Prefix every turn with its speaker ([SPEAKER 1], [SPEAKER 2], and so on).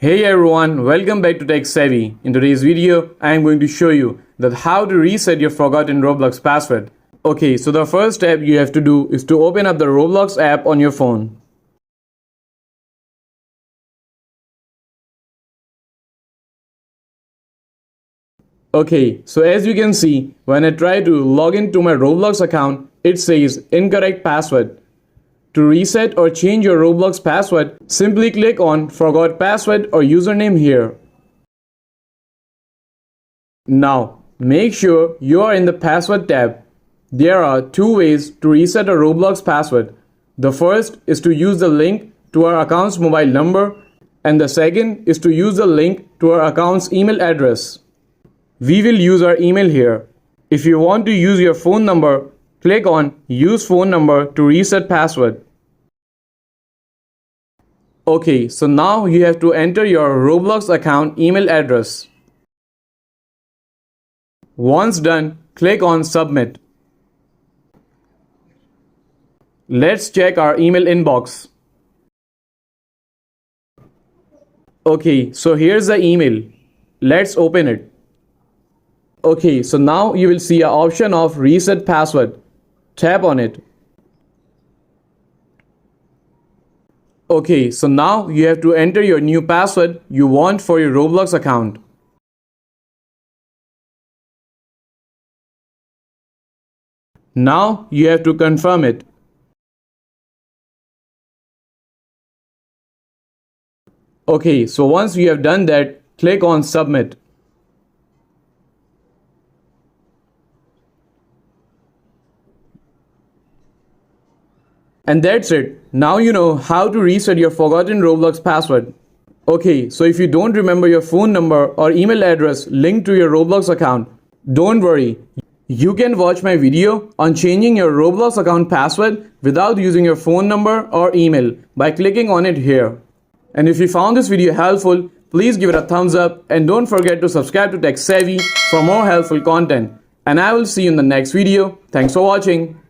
[SPEAKER 1] Hey everyone, welcome back to Tech Savvy. In today's video, I am going to show you that how to reset your forgotten Roblox password. Okay, so the first step you have to do is to open up the Roblox app on your phone. Okay, so as you can see, when I try to log into my Roblox account, it says incorrect password. To reset or change your Roblox password, simply click on Forgot Password or Username here. Now, make sure you are in the Password tab. There are two ways to reset a Roblox password. The first is to use the link to our account's mobile number, and the second is to use the link to our account's email address. We will use our email here. If you want to use your phone number, click on Use Phone Number to reset password. Okay, so now you have to enter your Roblox account email address. Once done, click on Submit. Let's check our email inbox. Okay, so here's the email. Let's open it. Okay, so now you will see an option of Reset Password. Tap on it. Okay, so now you have to enter your new password you want for your Roblox account. Now you have to confirm it. Okay, so once you have done that, click on Submit. And that's it. Now you know how to reset your forgotten Roblox password. Okay, so if you don't remember your phone number or email address linked to your Roblox account, don't worry. You can watch my video on changing your Roblox account password without using your phone number or email by clicking on it here. And if you found this video helpful, please give it a thumbs up and don't forget to subscribe to Tech Savvy for more helpful content. And I will see you in the next video. Thanks for watching.